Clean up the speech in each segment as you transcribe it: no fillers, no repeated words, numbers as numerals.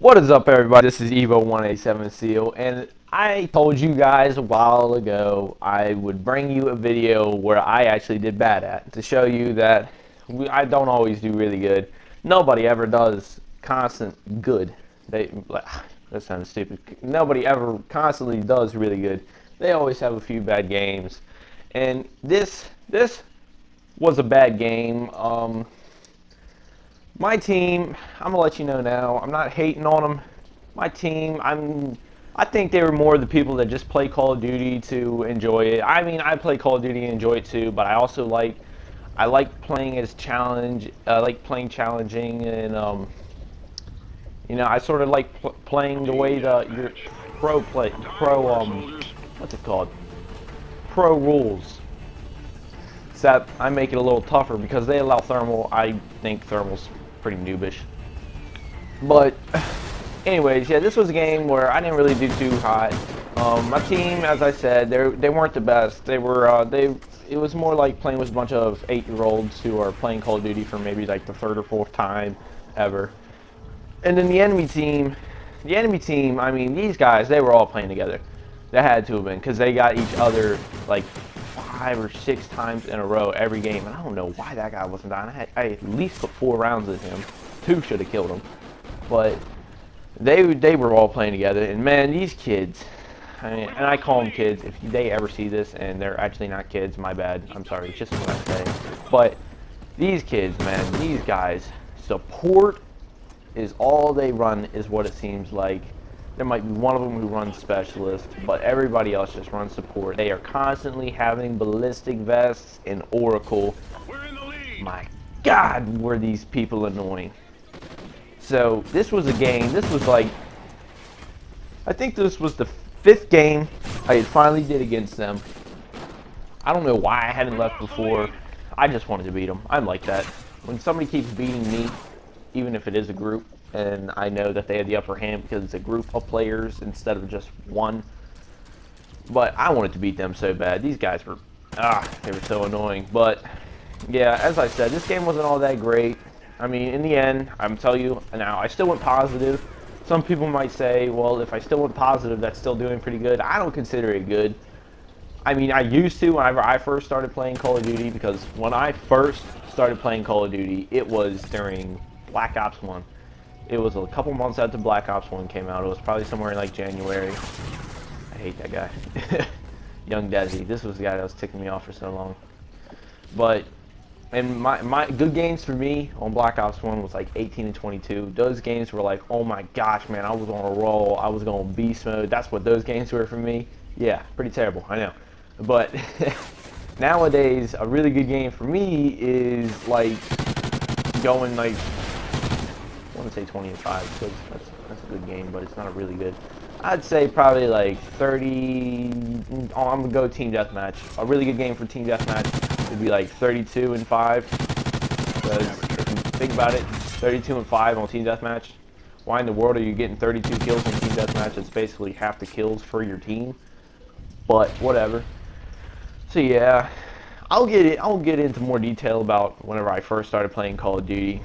What is up, everybody? This is Evo187 Seal, and I told you guys a while ago I would bring you a video where I actually did bad at to show you that I don't always do really good. Nobody ever does constant good. That sounds stupid. Nobody ever constantly does really good. They always have a few bad games, and this was a bad game. My team, I'm gonna let you know now, I'm not hating on them. My team, I think they were more the people that just play Call of Duty to enjoy it. I mean, I play Call of Duty and enjoy it too, but I also like playing as challenge. I like playing challenging, and I sort of like playing the way your what's it called? Pro rules. Except I make it a little tougher because they allow thermal. I think thermal's pretty noobish. But anyways, yeah, this was a game where I didn't really do too hot. My team, as I said, they weren't the best. It was more like playing with a bunch of 8-year-olds who are playing Call of Duty for maybe like the third or fourth time ever. And then the enemy team, I mean, these guys, they were all playing together. They had to have been, because they got each other like 5 or 6 times in a row every game, and I don't know why that guy wasn't dying. I at least put 4 rounds at him. 2 should have killed him, but they were all playing together. And man, these kids, I mean, and I call them kids. If they ever see this and they're actually not kids, my bad. I'm sorry. It's just what I say. But these kids, man, these guys, support is all they run, is what it seems like. There might be one of them who runs specialist, but everybody else just runs support. They are constantly having ballistic vests and Oracle. We're in the lead. My God, were these people annoying. So this was a game, I think this was the 5th game I had finally did against them. I don't know why I hadn't left before. I just wanted to beat them. I'm like that. When somebody keeps beating me, even if it is a group, and I know that they had the upper hand because it's a group of players instead of just one. But I wanted to beat them so bad. These guys were, they were so annoying. But yeah, as I said, this game wasn't all that great. I mean, in the end, I'm telling you now, I still went positive. Some people might say, well, if I still went positive, that's still doing pretty good. I don't consider it good. I mean, I used to whenever I first started playing Call of Duty, because when I first started playing Call of Duty, it was during Black Ops 1. It was a couple months after Black Ops 1 came out. It was probably somewhere in like January. I hate that guy. Young Desi. This was the guy that was ticking me off for so long. But, and my good games for me on Black Ops 1 was like 18 and 22. Those games were like, oh my gosh, man, I was on a roll. I was going beast mode. That's what those games were for me. Yeah, pretty terrible, I know. But nowadays, a really good game for me is like going like, I want to say 20 and 5 because that's a good game, but it's not a really good. I'd say probably like 30. Oh, I'm gonna go team deathmatch. A really good game for team deathmatch would be like 32 and 5. Because if you think about it, 32 and 5 on team deathmatch. Why in the world are you getting 32 kills on team deathmatch? It's basically half the kills for your team. But whatever. So yeah, I'll get into more detail about whenever I first started playing Call of Duty.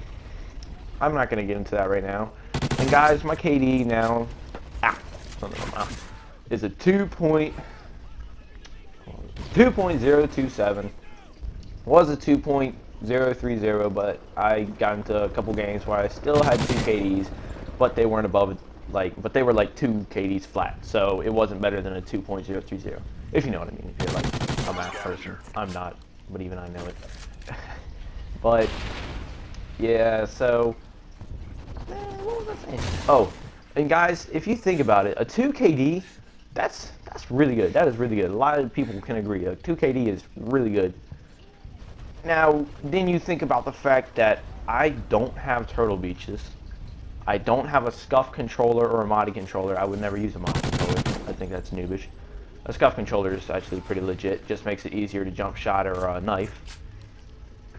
I'm not going to get into that right now. And guys, my KD now is a 2.027. Was a 2.030, but I got into a couple games where I still had 2 KDs, but they weren't above but they were like 2 KDs flat. So it wasn't better than a 2.030. If you know what I mean. If you're like a math person. I'm not, but even I know it. But yeah, so what was I saying? Oh, and guys, if you think about it, a 2 KD, that's really good. That is really good. A lot of people can agree. A 2 KD is really good. Now, then you think about the fact that I don't have Turtle Beaches. I don't have a Scuff controller or a Modi controller. I would never use a Modi controller. I think that's noobish. A Scuff controller is actually pretty legit. Just makes it easier to jump shot or knife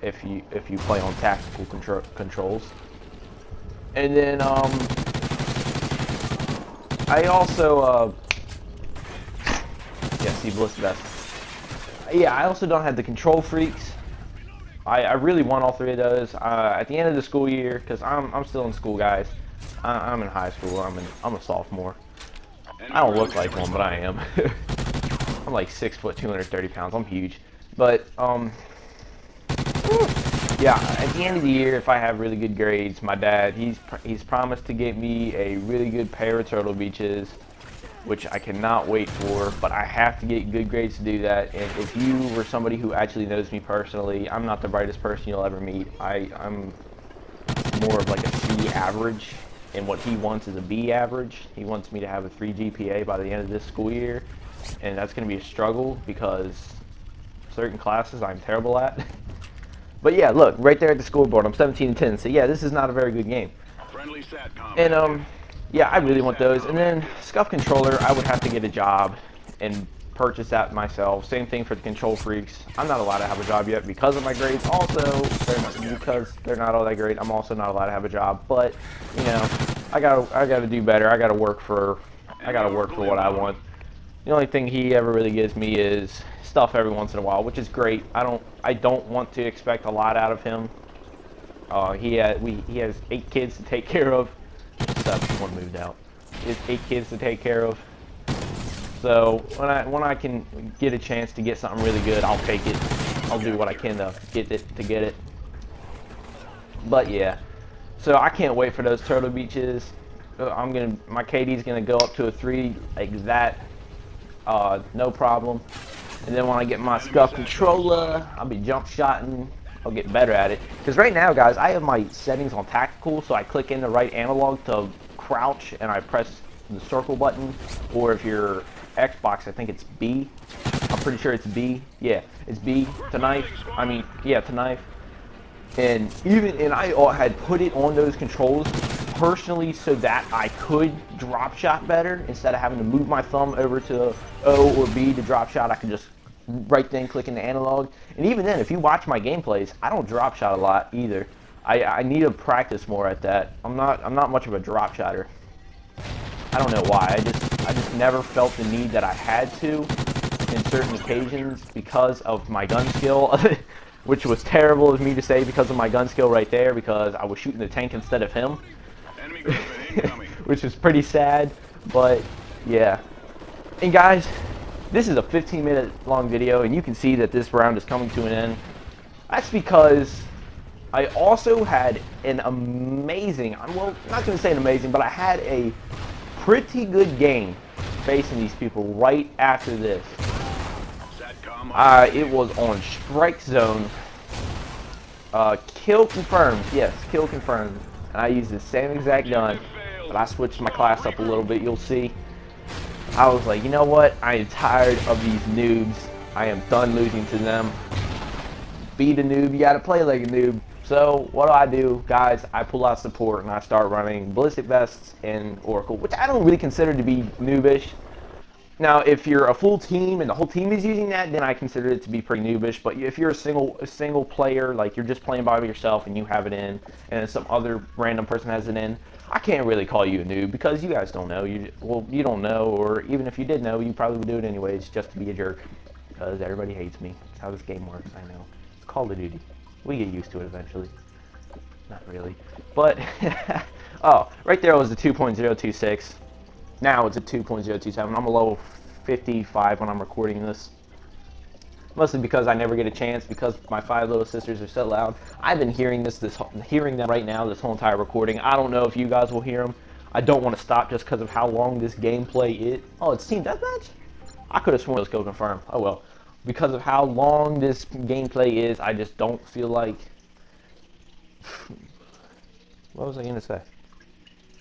if you play on tactical controls. And then I also yeah, see Bliss Vest. Yeah, I also don't have the Control Freaks. I really want all 3 of those. At the end of the school year, because I'm still in school, guys. I'm in high school. I'm a sophomore. I don't look like one, but I am. I'm like 6 foot, 230 pounds. I'm huge. But yeah. At the end of the year, if I have really good grades, my dad he's promised to get me a really good pair of Turtle Beaches, which I cannot wait for. But I have to get good grades to do that. And if you were somebody who actually knows me personally, I'm not the brightest person you'll ever meet. I'm more of like a C average, and what he wants is a B average. He wants me to have a 3 GPA by the end of this school year, and that's going to be a struggle because certain classes I'm terrible at. But yeah, look, right there at the scoreboard, I'm 17-10, so yeah, this is not a very good game. And yeah, I really want those. And then Scuff Controller, I would have to get a job and purchase that myself. Same thing for the Control Freaks. I'm not allowed to have a job yet because of my grades. Also, because they're not all that great, I'm also not allowed to have a job. But you know, I gotta do better. I gotta work for what I want. The only thing he ever really gives me is stuff every once in a while, which is great. I don't want to expect a lot out of him. He has 8 kids to take care of. Except one moved out. He has 8 kids to take care of. So when I can get a chance to get something really good, I'll take it. I'll do what I can to get it. But yeah, so I can't wait for those Turtle Beaches. My KD's gonna go up to a 3 like that, no problem. And then when I get my Scuff Controller, I'll be jump shotting. I'll get better at it. Because right now, guys, I have my settings on tactical, so I click in the right analog to crouch, and I press the circle button. Or if you're Xbox, I think it's B. I'm pretty sure it's B. Yeah, it's B to knife. I mean, yeah, to knife. And I had put it on those controls personally so that I could drop shot better instead of having to move my thumb over to O or B to drop shot. I could just right then click in the analog. And even then, if you watch my gameplays, I don't drop shot a lot either. I need to practice more at that. I'm not much of a drop shotter. I don't know why. I just never felt the need that I had to in certain occasions because of my gun skill, which was terrible of me to say because of my gun skill right there, because I was shooting the tank instead of him, which is pretty sad. But yeah. And guys, this is a 15-minute long video, and you can see that this round is coming to an end. That's because I also had an amazing, well, not going to say an amazing, but I had a pretty good game facing these people right after this. It was on strike zone. Kill confirmed. Yes, kill confirmed. And I used the same exact gun, but I switched my class up a little bit. You'll see. I was like, you know what? I am tired of these noobs. I am done losing to them. Be the noob. You gotta play like a noob. So what do, guys? I pull out support and I start running ballistic vests and Oracle, which I don't really consider to be noobish. Now, if you're a full team and the whole team is using that, then I consider it to be pretty noobish. But if you're a single player, like you're just playing by yourself and you have it in, and some other random person has it in, I can't really call you a noob because you guys don't know. You don't know, or even if you did know, you probably would do it anyways just to be a jerk because everybody hates me. That's how this game works. I know. It's Call of Duty. We get used to it eventually. Not really, but oh, right there was the 2.026. Now it's a 2.027. I'm a level 55 when I'm recording this. Mostly because I never get a chance because my 5 little sisters are so loud. I've been hearing hearing them right now this whole entire recording. I don't know if you guys will hear them. I don't want to stop just because of how long this gameplay is. Oh, it's Team Deathmatch? I could have sworn it was Kill Confirmed. Oh well. Because of how long this gameplay is, I just don't feel like... What was I going to say?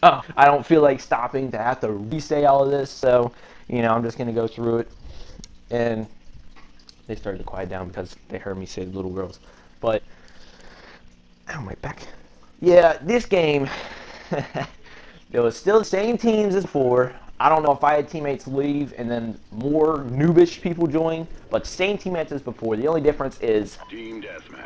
Oh, I don't feel like stopping to have to re-say all of this, so, you know, I'm just going to go through it. And they started to quiet down because they heard me say little girls. But, ow, my back. Yeah, this game, there was still the same teams as before. I don't know if I had teammates leave and then more noobish people join, but same teammates as before. The only difference is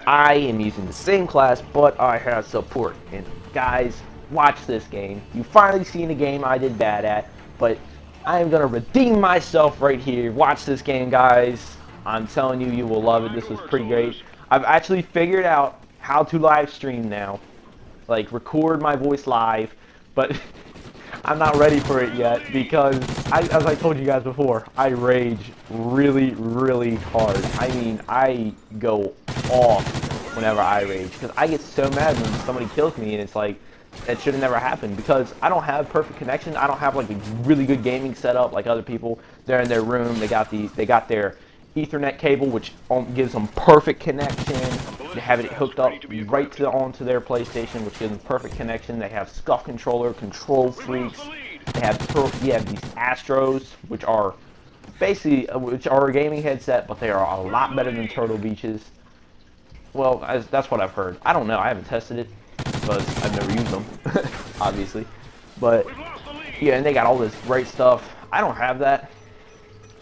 I am using the same class, but I have support. And guys, watch this game. You finally seen a game I did bad at, but I am going to redeem myself right here. Watch this game, guys. I'm telling you, you will love it. This was pretty great. I've actually figured out how to live stream now. Like, record my voice live, but I'm not ready for it yet because, as I told you guys before, I rage really, really hard. I mean, I go off whenever I rage because I get so mad when somebody kills me, and it's like, it should have never happened because I don't have perfect connection. I don't have like a really good gaming setup like other people. They're in their room. They got their Ethernet cable, which gives them perfect connection. They have it hooked up right onto their PlayStation, which gives them perfect connection. They have Scuff controller, Control Freaks. They have these Astros, which are basically a gaming headset, but they are a lot better than Turtle Beach's. Well, that's what I've heard. I don't know. I haven't tested it because I've never used them, obviously. But yeah, and they got all this great stuff. I don't have that.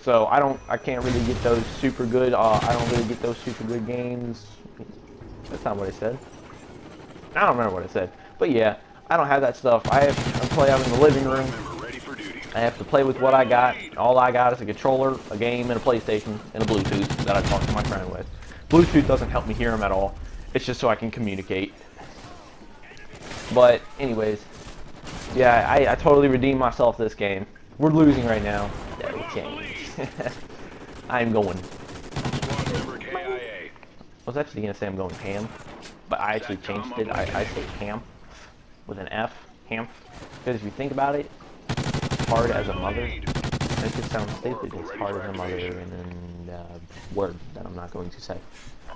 So I can't really get those super good, I don't really get those super good games. That's not what I said. I don't remember what I said. But yeah, I don't have that stuff. I have to play out in the living room. I have to play with what I got. All I got is a controller, a game, and a PlayStation, and a Bluetooth that I talk to my friend with. Bluetooth doesn't help me hear him at all. It's just so I can communicate. But anyways, yeah, I totally redeemed myself this game. We're losing right now. That will change. I'm going. I was actually going to say I'm going ham, but I actually changed it. I say ham with an F, ham. Because if you think about it, hard as a mother. It just sounds stupid. It's hard as a mother and then word that I'm not going to say.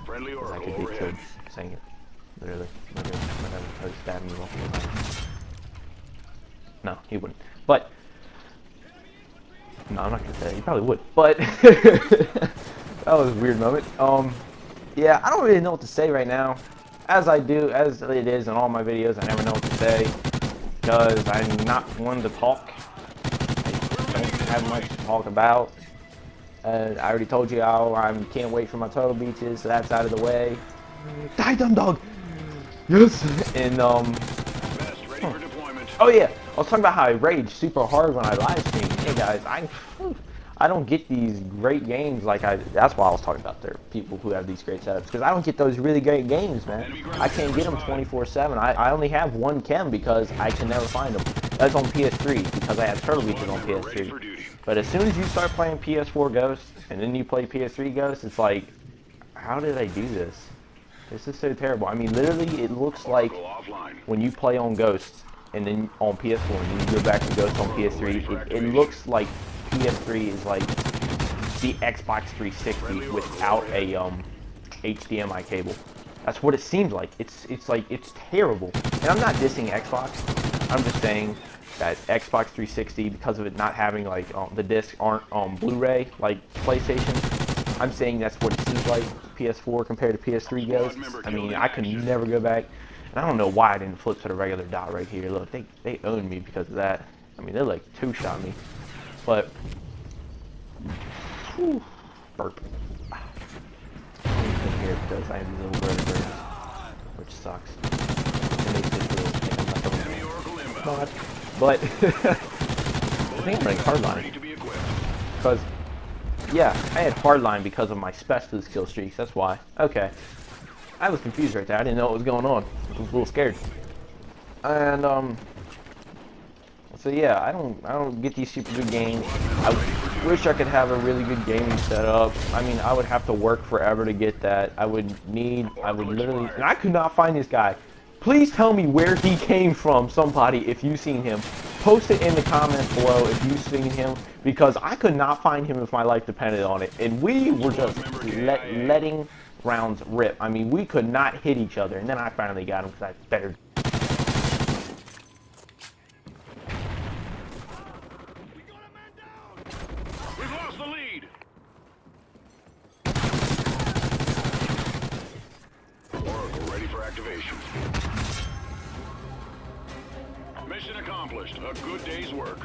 Because I could be killed saying it. Literally. Whatever. Try to stab me multiple times. No, he wouldn't. But no, I'm not gonna say it. He probably would, but that was a weird moment. Yeah, I don't really know what to say right now. As it is in all my videos, I never know what to say because I'm not one to talk. I don't have much to talk about. I already told you how I can't wait for my Turtle Beaches, so that's out of the way. Die, dumb dog! Yes! And, oh yeah, I was talking about how I rage super hard when I live stream. Hey guys, I don't get these great games that's why I was talking about there, people who have these great setups, because I don't get those really great games, man. I can't get them 24/7. I only have one chem because I can never find them. That's on PS3 because I have Turtle Beaches on PS3. But as soon as you start playing PS4 Ghost and then you play PS3 Ghost, it's like, how did I do this? This is so terrible. I mean, literally, it looks like when you play on Ghost and then on PS4 and then you go back to Ghost on PS3, it looks like PS3 is like the Xbox 360 without a HDMI cable. That's what it seems like. It's terrible. And I'm not dissing Xbox. I'm just saying that Xbox 360, because of it not having like the discs aren't on Blu-ray like PlayStation, I'm saying that's what it seems like PS4 compared to PS3 goes. I mean, I could never go back, and I don't know why I didn't flip to the regular dot right here. Look, they own me because of that. I mean, they like two-shot me, but whew, burp. I'm in here because I have these little birds, which sucks. It makes it feel not, but I think I'm running hardline because. Yeah, I had hardline because of my specialist kill streaks, that's why. Okay. I was confused right there. I didn't know what was going on. I was a little scared. And so yeah, I don't get these super good games. I wish I could have a really good gaming setup. I mean, I would have to work forever to get that. I would literally, and I could not find this guy. Please tell me where he came from, somebody, if you've seen him. Post it in the comments below if you've seen him, because I could not find him if my life depended on it. And we were just letting rounds rip. I mean, we could not hit each other. And then I finally got him because I better. We've lost the lead. Oracle ready for activation. Mission accomplished. A good day's work.